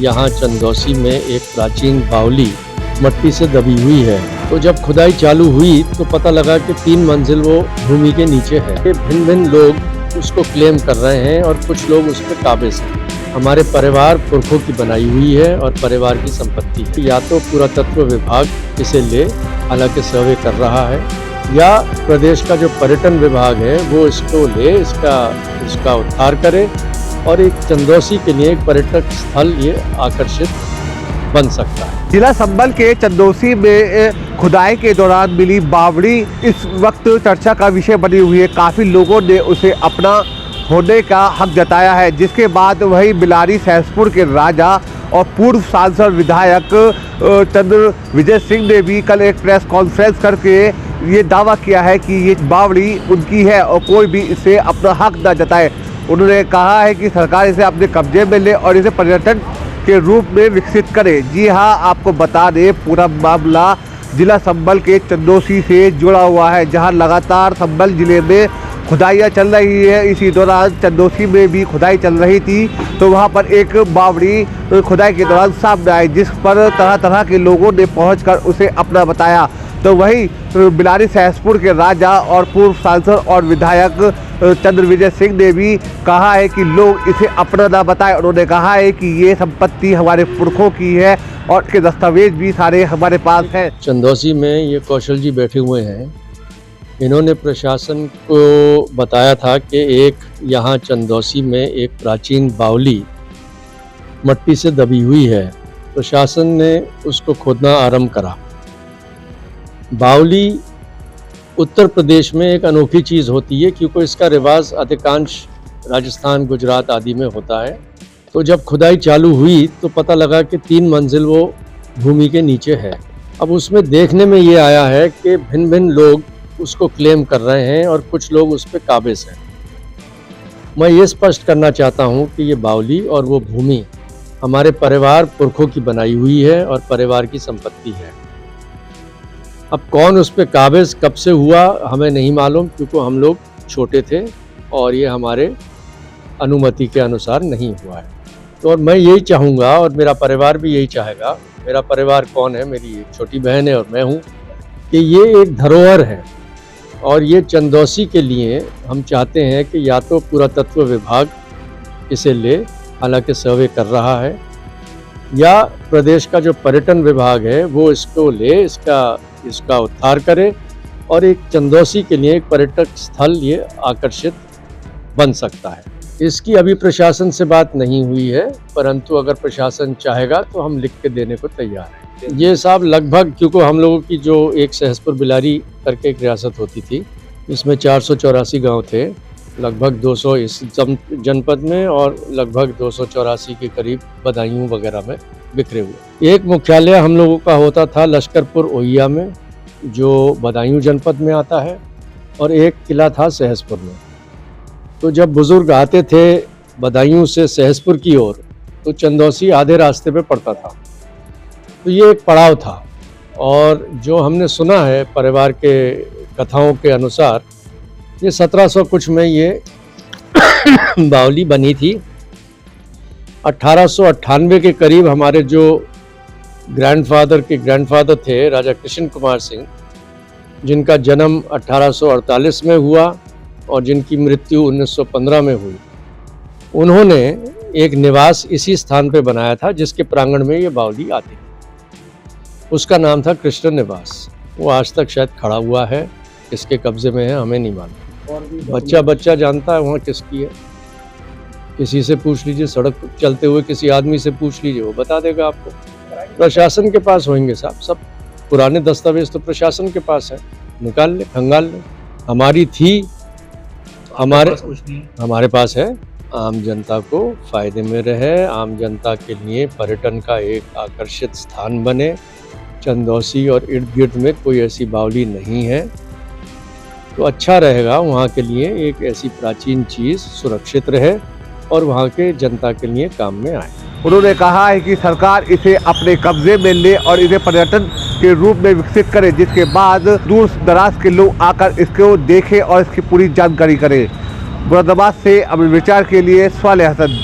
यहाँ चंदौसी में एक प्राचीन बावली मट्टी से दबी हुई है। तो जब खुदाई चालू हुई तो पता लगा कि 3 मंजिल वो भूमि के नीचे है। भिन्न भिन्न लोग उसको क्लेम कर रहे हैं और कुछ लोग उस पर काबिज हैं। हमारे परिवार पुरखों की बनाई हुई है और परिवार की संपत्ति। या तो पुरातत्व विभाग इसे ले, हालांकि सर्वे कर रहा है, या प्रदेश का जो पर्यटन विभाग है वो इसको ले, इसका उद्धार करे और एक चंदौसी के लिए एक पर्यटक स्थल ये आकर्षित बन सकता है। जिला संभल के चंदौसी में खुदाई के दौरान मिली बावड़ी इस वक्त चर्चा का विषय बनी हुई है। काफ़ी लोगों ने उसे अपना होने का हक जताया है, जिसके बाद वही बिलारी सहसपुर के राजा और पूर्व सांसद विधायक चंद्र विजय सिंह ने भी कल एक प्रेस कॉन्फ्रेंस करके ये दावा किया है कि ये बावड़ी उनकी है और कोई भी इसे अपना हक न जताए। उन्होंने कहा है कि सरकार इसे अपने कब्जे में ले और इसे पर्यटन के रूप में विकसित करे। जी हाँ, आपको बता दें पूरा मामला जिला संभल के चंदौसी से जुड़ा हुआ है, जहां लगातार संभल जिले में खुदाइयाँ चल रही है। इसी दौरान चंदौसी में भी खुदाई चल रही थी तो वहां पर एक बावड़ी खुदाई के दौरान सामने आई, जिस पर तरह तरह के लोगों ने पहुंचकर उसे अपना बताया। तो वही बिलारी सहसपुर के राजा और पूर्व सांसद और विधायक चंद्र विजय सिंह ने भी कहा है कि लोग इसे अपना ना बताएं। उन्होंने कहा है कि ये संपत्ति हमारे पुरखों की है और इसके दस्तावेज भी सारे हमारे पास हैं। चंदौसी में ये कौशल जी बैठे हुए हैं। इन्होंने प्रशासन को बताया था कि एक यहाँ चंदौसी में एक प्राचीन बावली मट्टी से दबी हुई है। प्रशासन ने उसको खोदना आरंभ करा। बावली उत्तर प्रदेश में एक अनोखी चीज़ होती है, क्योंकि इसका रिवाज अधिकांश राजस्थान, गुजरात आदि में होता है। तो जब खुदाई चालू हुई तो पता लगा कि 3 मंजिल वो भूमि के नीचे है। अब उसमें देखने में ये आया है कि भिन्न भिन्न लोग उसको क्लेम कर रहे हैं और कुछ लोग उस पर काबिज हैं। मैं ये स्पष्ट करना चाहता हूँ कि ये बावली और वो भूमि हमारे परिवार पुरखों की बनाई हुई है और परिवार की संपत्ति है। अब कौन उस पर काबिज कब से हुआ हमें नहीं मालूम, क्योंकि हम लोग छोटे थे और ये हमारे अनुमति के अनुसार नहीं हुआ है। तो और मैं यही चाहूँगा और मेरा परिवार भी यही चाहेगा। मेरा परिवार कौन है? मेरी एक छोटी बहन है और मैं हूँ, कि ये एक धरोहर है और ये चंदौसी के लिए हम चाहते हैं कि या तो पुरातत्व विभाग इसे ले, हालांकि सर्वे कर रहा है, या प्रदेश का जो पर्यटन विभाग है वो इसको ले, इसका उद्धार करे और एक चंदौसी के लिए एक पर्यटक स्थल ये आकर्षित बन सकता है। इसकी अभी प्रशासन से बात नहीं हुई है, परंतु अगर प्रशासन चाहेगा तो हम लिख के देने को तैयार हैं। ये साहब लगभग, क्योंकि हम लोगों की जो एक सहसपुर बिलारी करके एक रियासत होती थी, इसमें 484 गांव थे, लगभग 200 इस जनपद में और लगभग 284 के करीब बदायूं वगैरह में बिखरे हुए। एक मुख्यालय हम लोगों का होता था लश्करपुर ओहिया में, जो बदायूं जनपद में आता है, और एक किला था सहसपुर में। तो जब बुजुर्ग आते थे बदायूं से सहसपुर की ओर तो चंदौसी आधे रास्ते पे पड़ता था। तो ये एक पड़ाव था और जो हमने सुना है परिवार के कथाओं के अनुसार ये 1700 कुछ में ये बावली बनी थी। 1898 के करीब हमारे जो ग्रैंडफादर के ग्रैंडफादर थे राजा कृष्ण कुमार सिंह, जिनका जन्म 1848 में हुआ और जिनकी मृत्यु 1915 में हुई, उन्होंने एक निवास इसी स्थान पे बनाया था जिसके प्रांगण में ये बावली आती थी। उसका नाम था कृष्ण निवास। वो आज तक शायद खड़ा हुआ है, किसके कब्जे में है हमें नहीं मालूम। बच्चा जानता है वहाँ किसकी है, किसी से पूछ लीजिए, सड़क चलते हुए किसी आदमी से पूछ लीजिए, वो बता देगा आपको। प्रशासन के पास होंगे साहब, सब पुराने दस्तावेज तो प्रशासन के पास है, निकाल ले, खंगाल ले। हमारी थी, हमारे पास है। आम जनता को फायदे में रहे, आम जनता के लिए पर्यटन का एक आकर्षित स्थान बने। चंदौसी और इर्द गिर्द में कोई ऐसी बावली नहीं है, तो अच्छा रहेगा वहाँ के लिए एक ऐसी प्राचीन चीज़ सुरक्षित रहे और वहाँ के जनता के लिए काम में आए। उन्होंने कहा है कि सरकार इसे अपने कब्जे में ले और इसे पर्यटन के रूप में विकसित करे, जिसके बाद दूर दराज के लोग आकर इसको देखें और इसकी पूरी जानकारी करें। मुरादाबाद से अमर विचार के लिए स्वाले हसन।